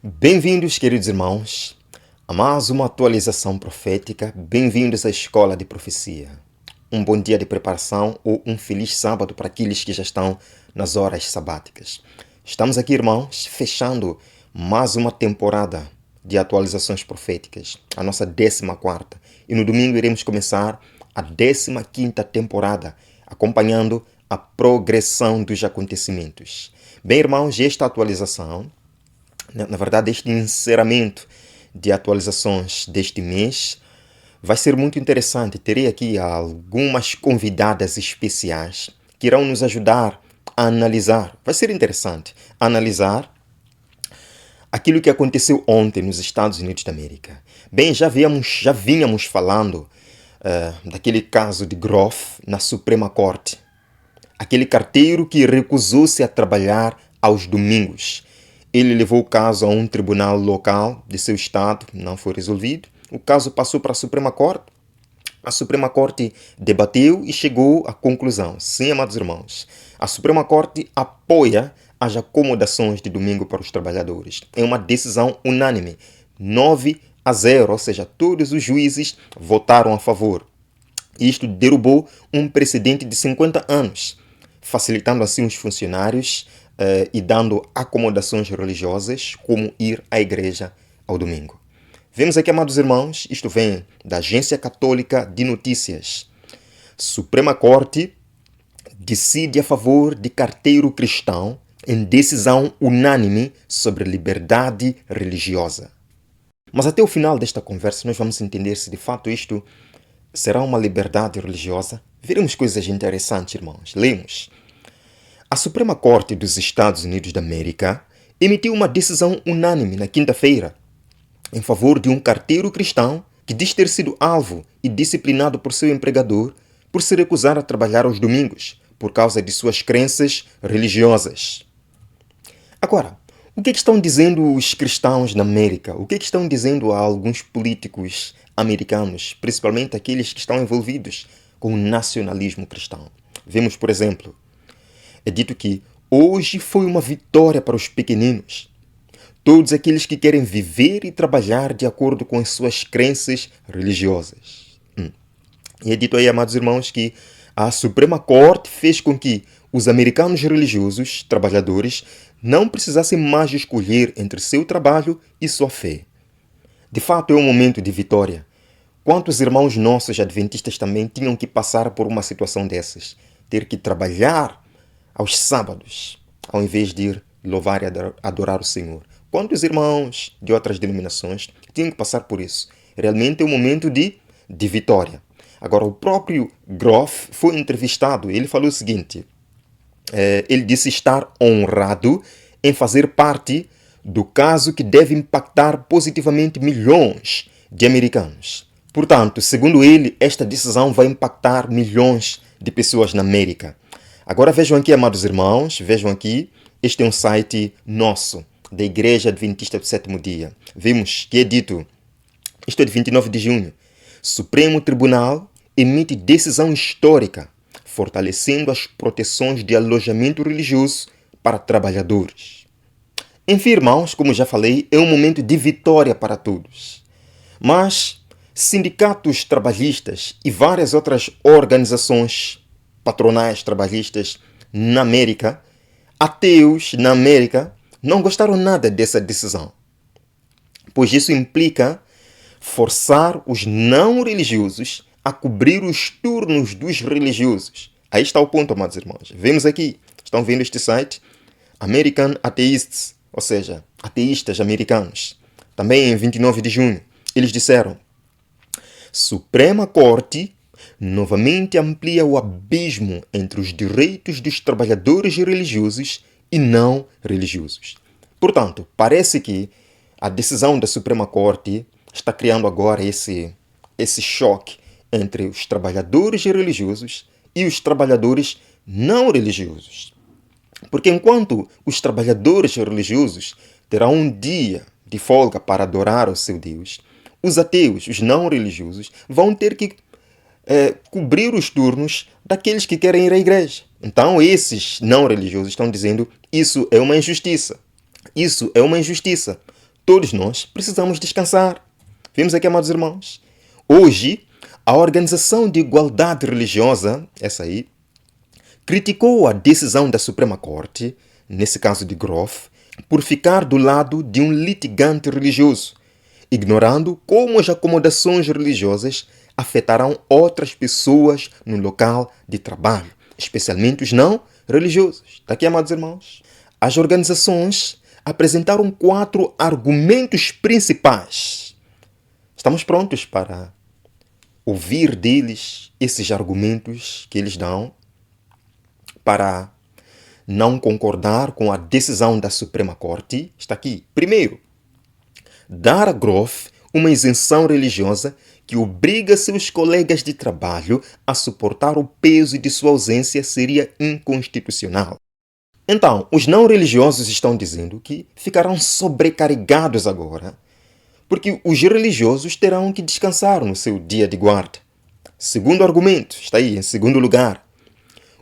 Bem-vindos, queridos irmãos, a mais uma atualização profética. Bem-vindos à Escola de Profecia. Um bom dia de preparação ou um feliz sábado para aqueles que já estão nas horas sabáticas. Estamos aqui, irmãos, fechando mais uma temporada de atualizações proféticas, a nossa 14ª. E no domingo iremos começar a 15ª temporada, acompanhando a progressão dos acontecimentos. Bem, irmãos, esta atualização, na verdade, este encerramento de atualizações deste mês vai ser muito interessante. Terei aqui algumas convidadas especiais que irão nos ajudar a analisar. Vai ser interessante analisar aquilo que aconteceu ontem nos Estados Unidos da América. Bem, já vínhamos falando daquele caso de Groff na Suprema Corte. Aquele carteiro que recusou-se a trabalhar aos domingos. Ele levou o caso a um tribunal local de seu estado, não foi resolvido. O caso passou para a Suprema Corte. A Suprema Corte debateu e chegou à conclusão. Sim, amados irmãos, a Suprema Corte apoia as acomodações de domingo para os trabalhadores. É uma decisão unânime, 9-0, ou seja, todos os juízes votaram a favor. Isto derrubou um precedente de 50 anos, facilitando assim os funcionários e dando acomodações religiosas, como ir à igreja ao domingo. Vemos aqui, amados irmãos, isto vem da Agência Católica de Notícias. Suprema Corte decide a favor de carteiro cristão em decisão unânime sobre liberdade religiosa. Mas até o final desta conversa nós vamos entender se de fato isto será uma liberdade religiosa. Veremos coisas interessantes, irmãos. Lemos. A Suprema Corte dos Estados Unidos da América emitiu uma decisão unânime na quinta-feira em favor de um carteiro cristão que diz ter sido alvo e disciplinado por seu empregador por se recusar a trabalhar aos domingos por causa de suas crenças religiosas. Agora, o que estão dizendo os cristãos na América? O que estão dizendo a alguns políticos americanos, principalmente aqueles que estão envolvidos com o nacionalismo cristão? Vemos, por exemplo, é dito que hoje foi uma vitória para os pequeninos. Todos aqueles que querem viver e trabalhar de acordo com as suas crenças religiosas. E é dito aí, amados irmãos, que a Suprema Corte fez com que os americanos religiosos, trabalhadores, não precisassem mais escolher entre seu trabalho e sua fé. De fato, é um momento de vitória. Quantos irmãos nossos adventistas também tinham que passar por uma situação dessas? Ter que trabalhar aos sábados, ao invés de ir louvar e adorar o Senhor. Quantos irmãos de outras denominações tinham que passar por isso? Realmente é um momento de vitória. Agora, o próprio Groff foi entrevistado. Ele falou o seguinte, ele disse estar honrado em fazer parte do caso que deve impactar positivamente milhões de americanos. Portanto, segundo ele, esta decisão vai impactar milhões de pessoas na América. Agora vejam aqui, amados irmãos, vejam aqui, este é um site nosso, da Igreja Adventista do Sétimo Dia. Vimos que é dito, isto é de 29 de junho, Supremo Tribunal emite decisão histórica, fortalecendo as proteções de alojamento religioso para trabalhadores. Enfim, irmãos, como já falei, é um momento de vitória para todos. Mas sindicatos trabalhistas e várias outras organizações patronais trabalhistas na América, ateus na América, não gostaram nada dessa decisão, pois isso implica forçar os não religiosos a cobrir os turnos dos religiosos. Aí está o ponto, amados irmãos. Vemos aqui, estão vendo este site? American Atheists, ou seja, ateístas americanos. Também em 29 de junho, eles disseram: Suprema Corte novamente amplia o abismo entre os direitos dos trabalhadores religiosos e não religiosos. Portanto, parece que a decisão da Suprema Corte está criando agora esse choque entre os trabalhadores religiosos e os trabalhadores não religiosos. Porque enquanto os trabalhadores religiosos terão um dia de folga para adorar o seu Deus, os ateus, os não religiosos, vão ter que cobrir os turnos daqueles que querem ir à igreja. Então, esses não religiosos estão dizendo isso é uma injustiça. Isso é uma injustiça. todos nós precisamos descansar. Vimos aqui, amados irmãos. Hoje, a Organização de Igualdade Religiosa, essa aí, criticou a decisão da Suprema Corte, nesse caso de Groff, por ficar do lado de um litigante religioso, ignorando como as acomodações religiosas afetarão outras pessoas no local de trabalho, especialmente os não religiosos. Está aqui, amados irmãos. As organizações apresentaram 4 argumentos principais. Estamos prontos para ouvir deles esses argumentos que eles dão para não concordar com a decisão da Suprema Corte. Está aqui. Primeiro, dar a Groff uma isenção religiosa que obriga seus colegas de trabalho a suportar o peso de sua ausência seria inconstitucional. Então, os não religiosos estão dizendo que ficarão sobrecarregados agora, porque os religiosos terão que descansar no seu dia de guarda. Segundo argumento, está aí em segundo lugar,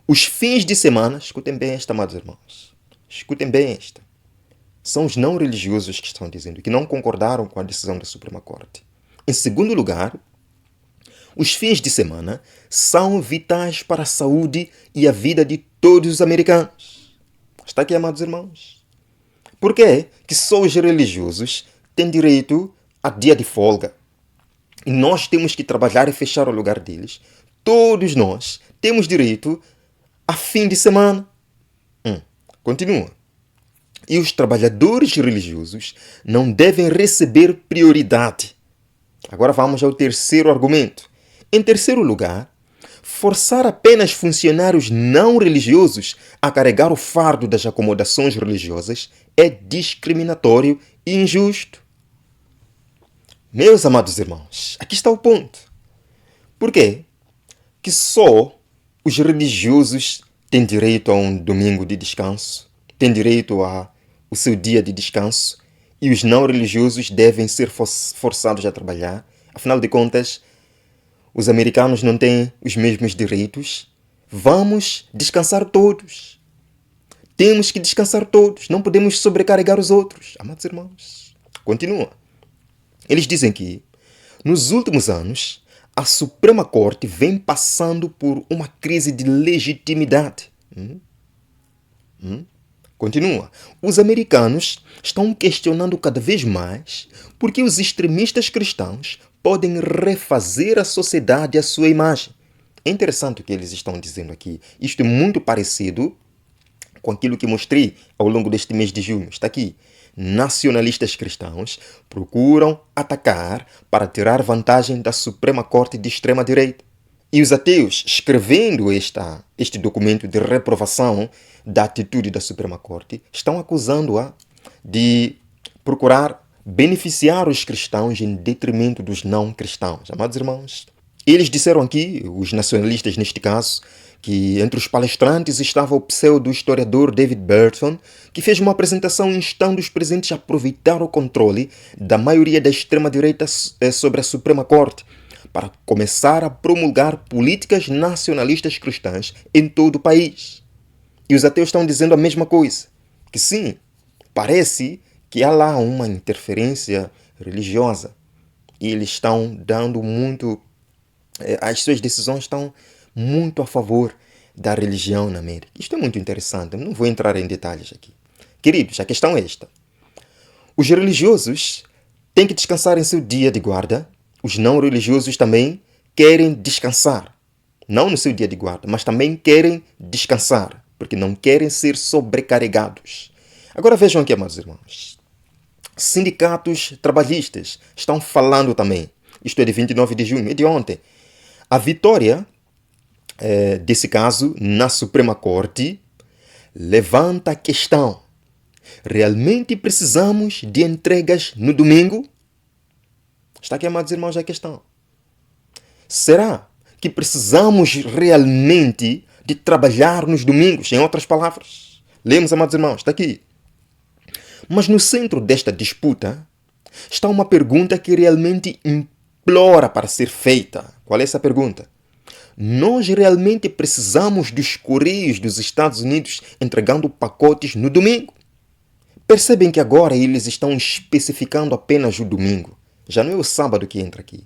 os fins de semana, escutem bem esta, amados irmãos, escutem bem esta, são os não religiosos que estão dizendo que não concordaram com a decisão da Suprema Corte. Em segundo lugar, os fins de semana são vitais para a saúde e a vida de todos os americanos. Está aqui, amados irmãos. Por que que só os religiosos têm direito a dia de folga? E nós temos que trabalhar e fechar o lugar deles. Todos nós temos direito a fim de semana. Continua. E os trabalhadores religiosos não devem receber prioridade. Agora vamos ao terceiro argumento. Em terceiro lugar, forçar apenas funcionários não religiosos a carregar o fardo das acomodações religiosas é discriminatório e injusto. Meus amados irmãos, aqui está o ponto. Por quê que só os religiosos têm direito a um domingo de descanso, têm direito ao seu dia de descanso, e os não religiosos devem ser forçados a trabalhar? Afinal de contas, os americanos não têm os mesmos direitos? Vamos descansar todos. Temos que descansar todos. Não podemos sobrecarregar os outros. Amados irmãos, continua. Eles dizem que, nos últimos anos, a Suprema Corte vem passando por uma crise de legitimidade. Continua. Os americanos estão questionando cada vez mais porque os extremistas cristãos podem refazer a sociedade à sua imagem. É interessante o que eles estão dizendo aqui. Isto é muito parecido com aquilo que mostrei ao longo deste mês de junho. Está aqui. Nacionalistas cristãos procuram atacar para tirar vantagem da Suprema Corte de extrema-direita. E os ateus, escrevendo este documento de reprovação da atitude da Suprema Corte, estão acusando-a de procurar beneficiar os cristãos em detrimento dos não cristãos. Amados irmãos, eles disseram aqui, os nacionalistas neste caso, que entre os palestrantes estava o pseudo-historiador David Burton, que fez uma apresentação instando os presentes a aproveitar o controle da maioria da extrema-direita sobre a Suprema Corte para começar a promulgar políticas nacionalistas cristãs em todo o país. E os ateus estão dizendo a mesma coisa, que sim, parece que há lá uma interferência religiosa e eles estão dando muito, as suas decisões estão muito a favor da religião na América. Isto é muito interessante, não vou entrar em detalhes aqui. Queridos, a questão é esta. Os religiosos têm que descansar em seu dia de guarda. Os não religiosos também querem descansar. Não no seu dia de guarda, mas também querem descansar, porque não querem ser sobrecarregados. Agora vejam aqui, amados irmãos. Sindicatos trabalhistas estão falando também. Isto é de 29 de junho, é de ontem. A vitória desse caso na Suprema Corte levanta a questão: realmente precisamos de entregas no domingo? Está aqui, amados irmãos, a questão. Será que precisamos realmente de trabalhar nos domingos? Em outras palavras, lemos, amados irmãos, está aqui. Mas no centro desta disputa está uma pergunta que realmente implora para ser feita. Qual é essa pergunta? Nós realmente precisamos dos Correios dos Estados Unidos entregando pacotes no domingo? Percebem que agora eles estão especificando apenas o domingo. Já não é o sábado que entra aqui.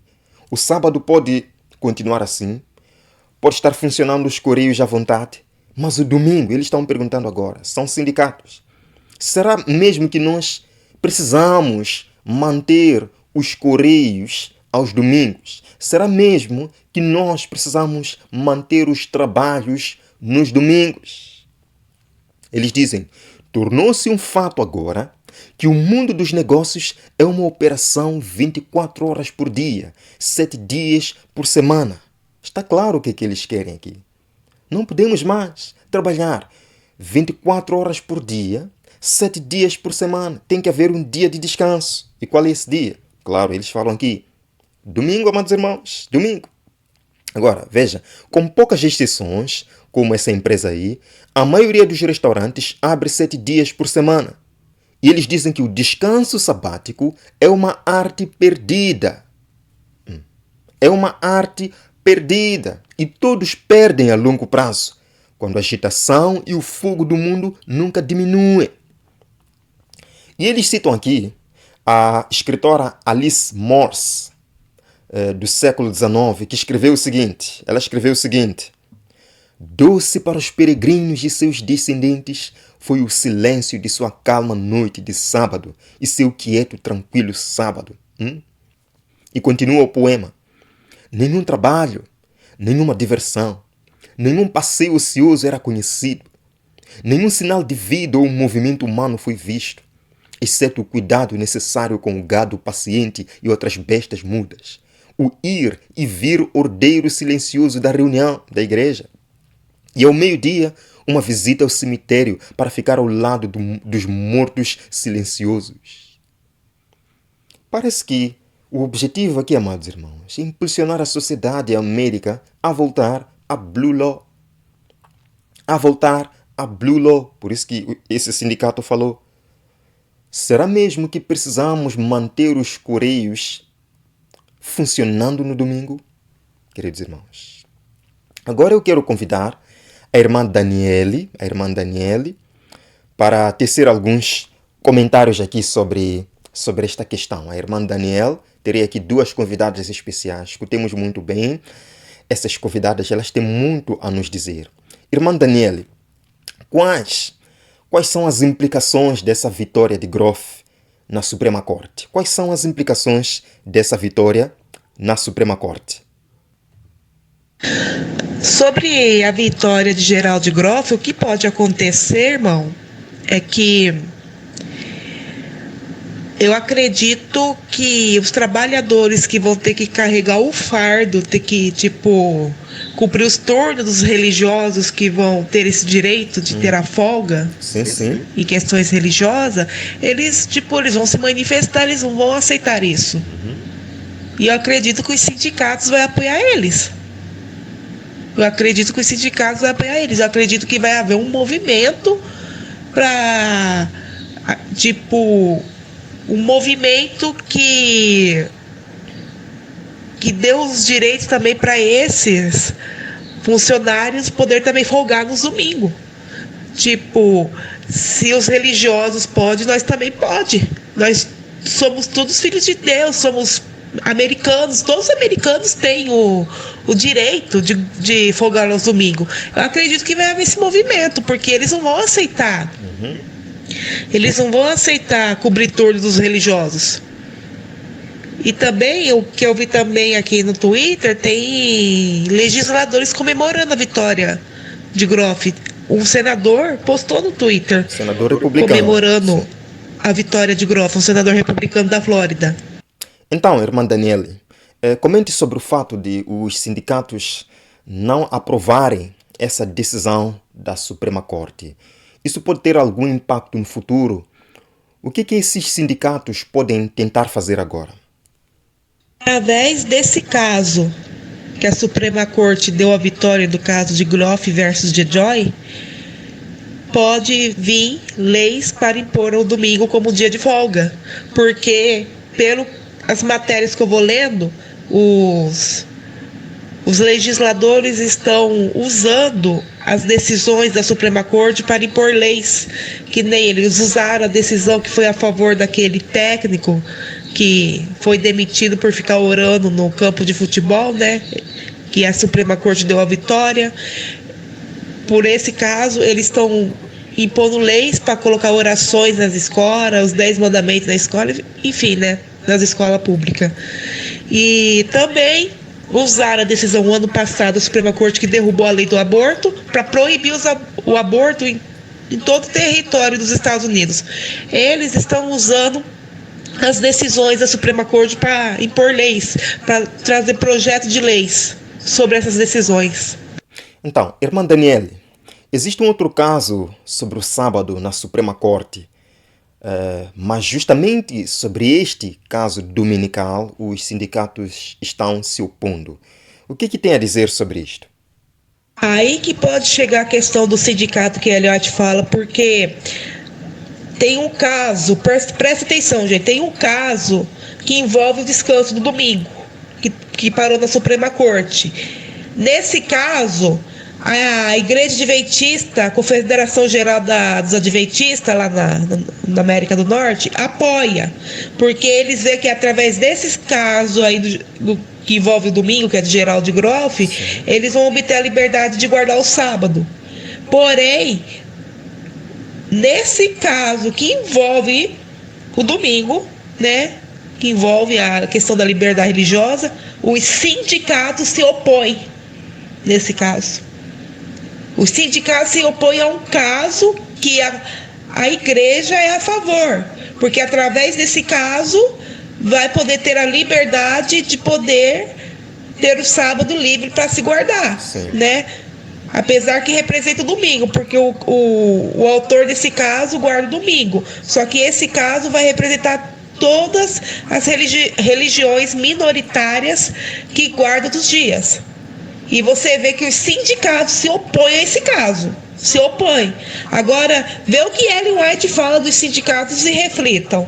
O sábado pode continuar assim, pode estar funcionando os correios à vontade, mas o domingo, eles estão perguntando agora, são sindicatos. Será mesmo que nós precisamos manter os correios aos domingos? Será mesmo que nós precisamos manter os trabalhos nos domingos? Eles dizem, tornou-se um fato agora que o mundo dos negócios é uma operação 24 horas por dia, 7 dias por semana. Está claro o que é que eles querem aqui. Não podemos mais trabalhar 24 horas por dia, 7 dias por semana. Tem que haver um dia de descanso. E qual é esse dia? Claro, eles falam aqui. Domingo, amados irmãos. Domingo. Agora, veja, com poucas exceções, como essa empresa aí, a maioria dos restaurantes abre 7 dias por semana. E eles dizem que o descanso sabático é uma arte perdida. É uma arte perdida. E todos perdem a longo prazo, quando a agitação e o fogo do mundo nunca diminuem. E eles citam aqui a escritora Alice Morse, do século XIX, que escreveu o seguinte. Ela escreveu o seguinte: doce para os peregrinos e seus descendentes foi o silêncio de sua calma noite de sábado e seu quieto tranquilo sábado. E continua o poema. Nenhum trabalho, nenhuma diversão, nenhum passeio ocioso era conhecido. Nenhum sinal de vida ou movimento humano foi visto, exceto o cuidado necessário com o gado paciente e outras bestas mudas. O ir e vir ordeiro silencioso da reunião da igreja. E ao meio-dia, uma visita ao cemitério para ficar ao lado dos mortos silenciosos. Parece que o objetivo aqui, amados irmãos, é impulsionar a sociedade américa a voltar a Blue Law. A voltar a Blue Law. Por isso que esse sindicato falou. Será mesmo que precisamos manter os correios funcionando no domingo? Queridos irmãos. Agora eu quero convidar a irmã Daniele, para tecer alguns comentários aqui sobre esta questão. A irmã Daniele teria aqui 2 convidadas especiais. Escutemos muito bem. Essas convidadas, elas têm muito a nos dizer. Irmã Daniele, quais são as implicações dessa vitória de Groff na Suprema Corte? Quais são as implicações dessa vitória na Suprema Corte? Sobre a vitória de Geraldo Groff, o que pode acontecer, irmão, é que eu acredito que os trabalhadores que vão ter que carregar o fardo, ter que, cumprir os turnos dos religiosos que vão ter esse direito de ter a folga Sim. em questões religiosas, eles vão se manifestar, eles não vão aceitar isso. E eu acredito que os sindicatos vão apoiar eles. Eu acredito que vai haver um movimento para, um movimento que dê os direitos também para esses funcionários poder também folgar nos domingos. Se os religiosos podem, nós também podemos. Nós somos todos filhos de Deus, somos americanos, todos os americanos têm o direito de folgar nos domingos. Eu acredito que vai haver esse movimento, porque eles não vão aceitar. Eles não vão aceitar cobrir turno dos religiosos. E também, o que eu vi também aqui no Twitter, tem legisladores comemorando a vitória de Groff. Um senador postou no Twitter, Senador republicano, comemorando sim, a vitória de Groff, um senador republicano da Flórida. Então, irmã Daniele, comente sobre o fato de os sindicatos não aprovarem essa decisão da Suprema Corte. Isso pode ter algum impacto no futuro? O que esses sindicatos podem tentar fazer agora? Através desse caso, que a Suprema Corte deu a vitória do caso de Groff versus DeJoy, pode vir leis para impor o domingo como dia de folga. Porque, as matérias que eu vou lendo, os legisladores estão usando as decisões da Suprema Corte para impor leis, que nem eles usaram a decisão que foi a favor daquele técnico que foi demitido por ficar orando no campo de futebol, né? Que a Suprema Corte deu a vitória. Por esse caso, eles estão impondo leis para colocar orações nas escolas, os 10 mandamentos na escola, enfim, né? Nas escolas públicas. E também usaram a decisão ano passado da Suprema Corte que derrubou a lei do aborto para proibir o aborto em todo o território dos Estados Unidos. Eles estão usando as decisões da Suprema Corte para impor leis, para trazer projetos de leis sobre essas decisões. Então, irmã Daniele, existe um outro caso sobre o sábado na Suprema Corte, mas justamente sobre este caso dominical os sindicatos estão se opondo. O que tem a dizer sobre isto? Aí que pode chegar a questão do sindicato que a Eliot fala, porque tem um caso, presta atenção, gente, tem um caso que envolve o descanso do domingo, que parou na Suprema Corte. Nesse caso, a Igreja Adventista, a Confederação Geral dos Adventistas, lá na América do Norte, apoia, porque eles veem que através desses casos aí que envolve o domingo, que é de Geraldo Groff, eles vão obter a liberdade de guardar o sábado. Porém, nesse caso que envolve o domingo, né, que envolve a questão da liberdade religiosa, os sindicatos se opõem nesse caso. Os sindicatos se opõem a um caso que a igreja é a favor, porque através desse caso vai poder ter a liberdade de poder ter o sábado livre para se guardar, né? Apesar que representa o domingo, porque o autor desse caso guarda o domingo. Só que esse caso vai representar todas as religiões minoritárias que guardam os dias. E você vê que os sindicatos se opõem a esse caso. Se opõem. Agora, vê o que Ellen White fala dos sindicatos e reflitam.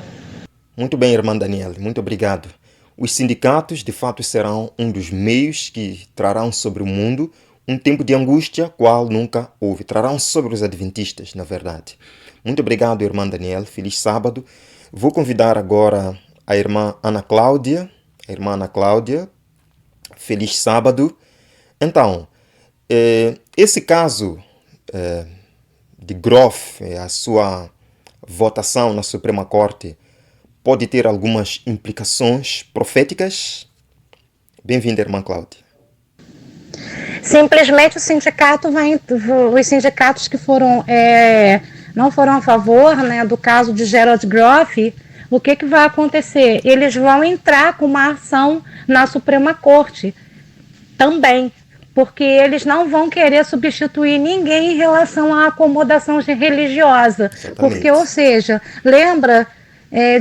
Muito bem, irmã Daniela, muito obrigado. Os sindicatos, de fato, serão um dos meios que trarão sobre o mundo um tempo de angústia qual nunca houve. Trarão sobre os adventistas, na verdade. Muito obrigado, irmã Daniela. Feliz sábado. Vou convidar agora a irmã Ana Cláudia. Feliz sábado. Então, esse caso de Groff, a sua votação na Suprema Corte, pode ter algumas implicações proféticas? Bem-vinda, irmã Cláudia. Simplesmente os sindicatos que não foram a favor, né, do caso de Gerald Groff, o que vai acontecer? Eles vão entrar com uma ação na Suprema Corte também, porque eles não vão querer substituir ninguém em relação à acomodação religiosa. Exatamente. Porque, ou seja, lembra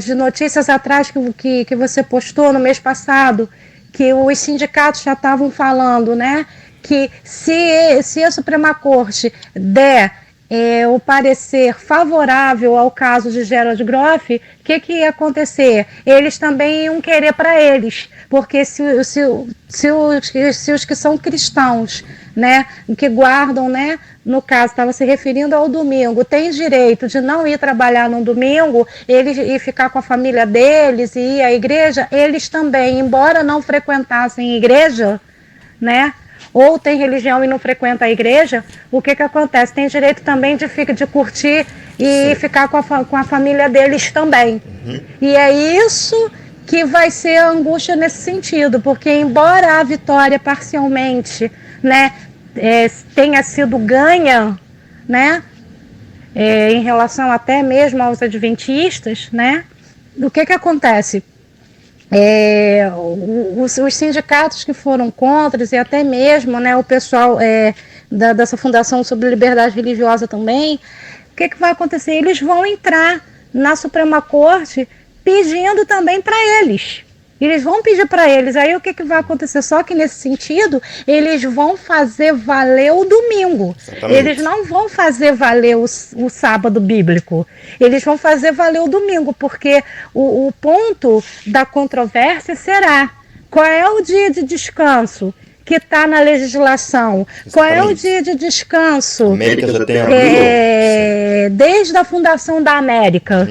de notícias atrás que você postou no mês passado, que os sindicatos já estavam falando, né, que se a Suprema Corte der o parecer favorável ao caso de Gerald Groff, o que ia acontecer? Eles também iam querer para eles, porque se os que são cristãos, né, que guardam, né, no caso, estava se referindo ao domingo, tem direito de não ir trabalhar no domingo, eles ir ficar com a família deles e ir à igreja, eles também, embora não frequentassem igreja, né, ou tem religião e não frequenta a igreja, o que acontece? Tem direito também de curtir e ficar com a família deles também. Uhum. E é isso que vai ser a angústia nesse sentido, porque embora a vitória parcialmente, né, tenha sido ganha, né, em relação até mesmo aos adventistas, né, o que acontece? Os sindicatos que foram contra e até mesmo, né, o pessoal dessa Fundação sobre Liberdade Religiosa também, o que vai acontecer? Eles vão entrar na Suprema Corte pedindo também para eles. Eles vão pedir para eles. Aí o que vai acontecer? Só que nesse sentido, eles vão fazer valer o domingo. Exatamente. Eles não vão fazer valer o sábado bíblico. Eles vão fazer valer o domingo, porque o ponto da controvérsia será: qual é o dia de descanso que está na legislação? Qual é o Exatamente. dia de A descanso? América já tem abril. Desde a fundação da América,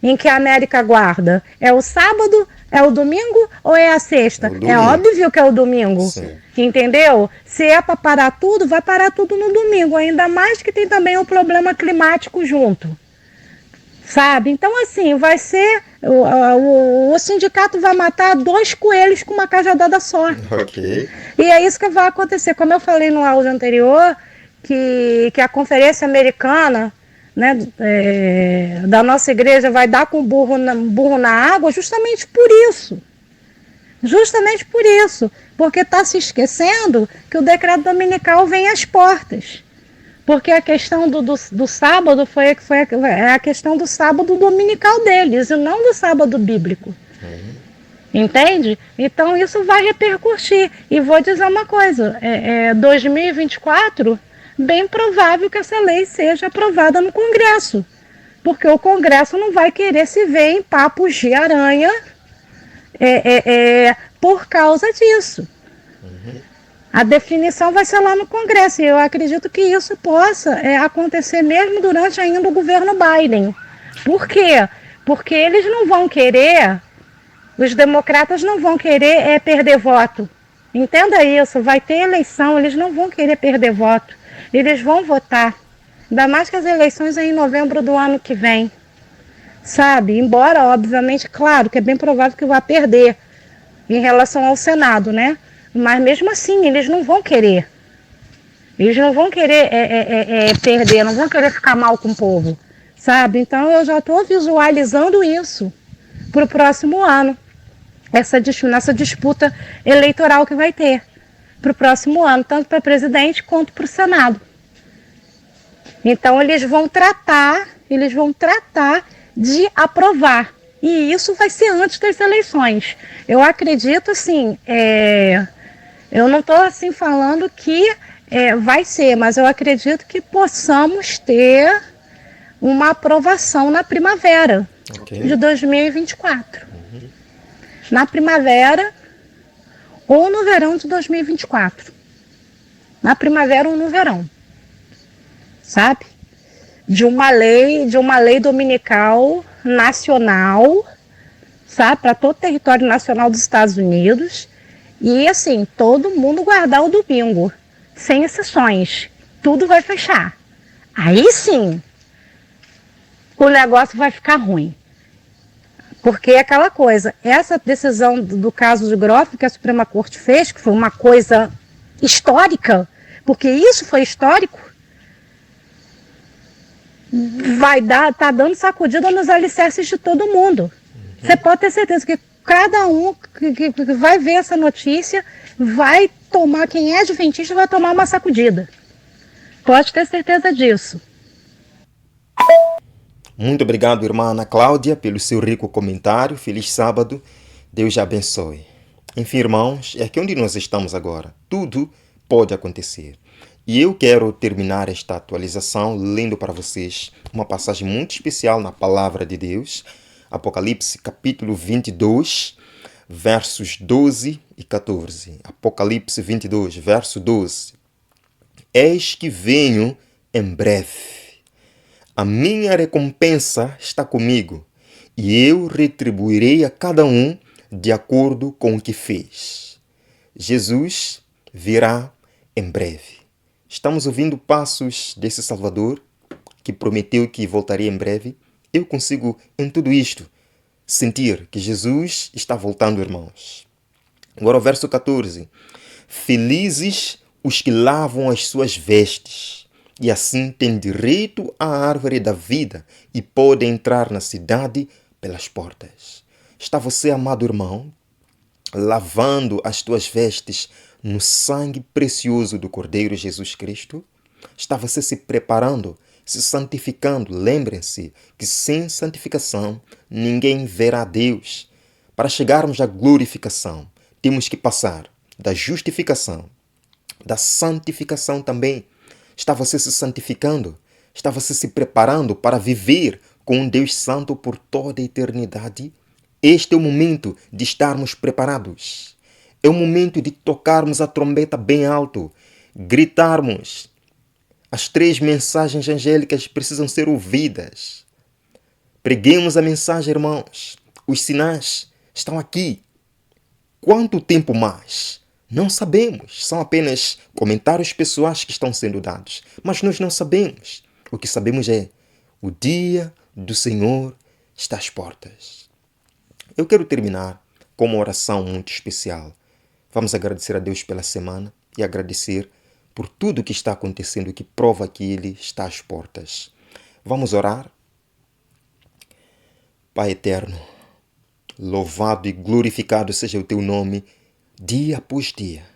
em que a América guarda? É o sábado, é o domingo ou é a sexta? É o domingo. É óbvio que é o domingo. Sim. Entendeu? Se é para parar tudo, vai parar tudo no domingo. Ainda mais que tem também o problema climático junto. Sabe? Então, assim, vai ser... O sindicato vai matar 2 coelhos com uma cajadada só. Ok. E é isso que vai acontecer. Como eu falei no áudio anterior, que a conferência americana, né, da nossa igreja vai dar com burro na água justamente por isso. Justamente por isso. Porque está se esquecendo que o decreto dominical vem às portas. Porque a questão do sábado foi a questão do sábado dominical deles, e não do sábado bíblico. Entende? Então isso vai repercutir. E vou dizer uma coisa, 2024, bem provável que essa lei seja aprovada no Congresso. Porque o Congresso não vai querer se ver em papos de aranha por causa disso. A definição vai ser lá no Congresso, e eu acredito que isso possa acontecer mesmo durante ainda o governo Biden. Por quê? Porque eles não vão querer, os democratas não vão querer perder voto. Entenda isso, vai ter eleição, eles não vão querer perder voto. Eles vão votar. Ainda mais que as eleições é em novembro do ano que vem. Sabe? Embora, obviamente, claro, que é bem provável que vá perder em relação ao Senado, né? Mas mesmo assim, eles não vão querer. Eles não vão querer perder, não vão querer ficar mal com o povo, sabe? Então eu já estou visualizando isso para o próximo ano. Nessa disputa eleitoral que vai ter para o próximo ano, tanto para presidente quanto para o Senado. Então eles vão tratar de aprovar. E isso vai ser antes das eleições. Eu acredito, assim, eu não estou assim falando que vai ser, mas eu acredito que possamos ter uma aprovação na primavera de 2024. Na primavera ou no verão de 2024. Na primavera ou no verão. Sabe? De uma lei dominical nacional, sabe? Para todo o território nacional dos Estados Unidos. E assim, todo mundo guardar o domingo, sem exceções. Tudo vai fechar. Aí sim, o negócio vai ficar ruim. Porque é aquela coisa, essa decisão do caso de Groff que a Suprema Corte fez, que foi uma coisa histórica, porque isso foi histórico, tá dando sacudida nos alicerces de todo mundo. Você pode ter certeza que cada um que vai ver essa notícia vai tomar, quem é adventista vai tomar uma sacudida. Pode ter certeza disso. Muito obrigado, irmã Ana Cláudia, pelo seu rico comentário. Feliz sábado. Deus te abençoe. Enfim, irmãos, é aqui onde nós estamos agora. Tudo pode acontecer. E eu quero terminar esta atualização lendo para vocês uma passagem muito especial na Palavra de Deus. Apocalipse, capítulo 22, versos 12 e 14. Apocalipse 22, verso 12. Eis que venho em breve. A minha recompensa está comigo, e eu retribuirei a cada um de acordo com o que fez. Jesus virá em breve. Estamos ouvindo passos desse Salvador, que prometeu que voltaria em breve. Eu consigo, em tudo isto, sentir que Jesus está voltando, irmãos. Agora o verso 14. Felizes os que lavam as suas vestes, e assim têm direito à árvore da vida e podem entrar na cidade pelas portas. Está você, amado irmão, lavando as tuas vestes no sangue precioso do Cordeiro Jesus Cristo? Está você se preparando, se santificando? Lembrem-se que sem santificação ninguém verá Deus. Para chegarmos à glorificação, temos que passar da justificação, da santificação também. Está você se santificando? Está você se preparando para viver com um Deus Santo por toda a eternidade? Este é o momento de estarmos preparados. É o momento de tocarmos a trombeta bem alto, gritarmos. As 3 mensagens angélicas precisam ser ouvidas. Preguemos a mensagem, irmãos. Os sinais estão aqui. Quanto tempo mais? Não sabemos. São apenas comentários pessoais que estão sendo dados. Mas nós não sabemos. O que sabemos é: o dia do Senhor está às portas. Eu quero terminar com uma oração muito especial. Vamos agradecer a Deus pela semana e agradecer por tudo que está acontecendo, que prova que Ele está às portas. Vamos orar? Pai eterno, louvado e glorificado seja o Teu nome, dia após dia.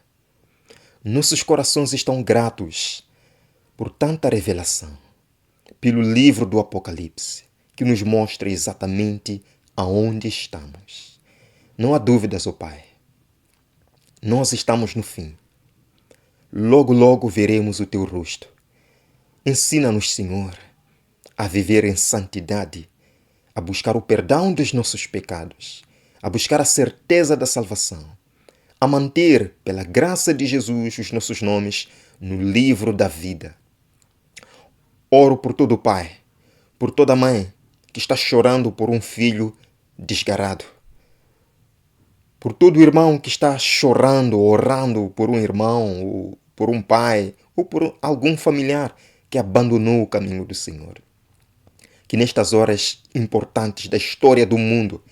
Nossos corações estão gratos por tanta revelação, pelo livro do Apocalipse, que nos mostra exatamente aonde estamos. Não há dúvidas, ó Pai. Nós estamos no fim. Logo, logo veremos o Teu rosto. Ensina-nos, Senhor, a viver em santidade, a buscar o perdão dos nossos pecados, a buscar a certeza da salvação, a manter, pela graça de Jesus, os nossos nomes no livro da vida. Oro por todo pai, por toda mãe que está chorando por um filho desgarrado, por todo irmão que está chorando, orando por um irmão, ou por um pai, ou por algum familiar que abandonou o caminho do Senhor. Que nestas horas importantes da história do mundo,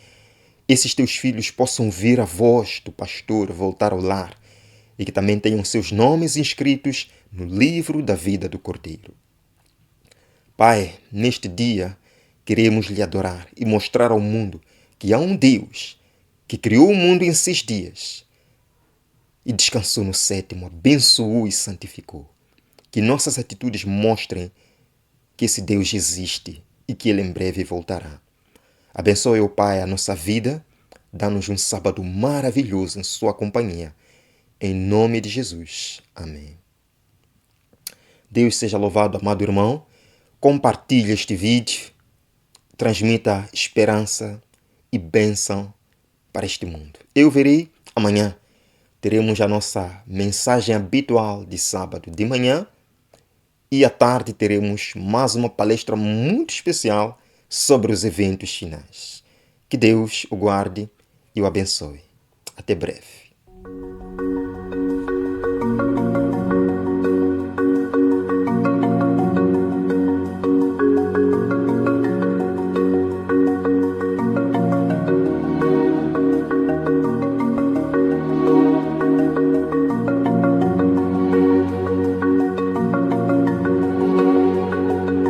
esses teus filhos possam ouvir a voz do pastor, voltar ao lar, e que também tenham seus nomes inscritos no livro da vida do Cordeiro. Pai, neste dia, queremos lhe adorar e mostrar ao mundo que há um Deus que criou o mundo em 6 dias e descansou no 7º, abençoou e santificou. Que nossas atitudes mostrem que esse Deus existe e que Ele em breve voltará. Abençoe, ó Pai, a nossa vida, dá-nos um sábado maravilhoso em Sua companhia. Em nome de Jesus. Amém. Deus seja louvado, amado irmão. Compartilhe este vídeo, transmita esperança e bênção para este mundo. Eu verei amanhã. Teremos a nossa mensagem habitual de sábado de manhã e à tarde teremos mais uma palestra muito especial sobre os eventos finais. Que Deus o guarde e o abençoe. Até breve.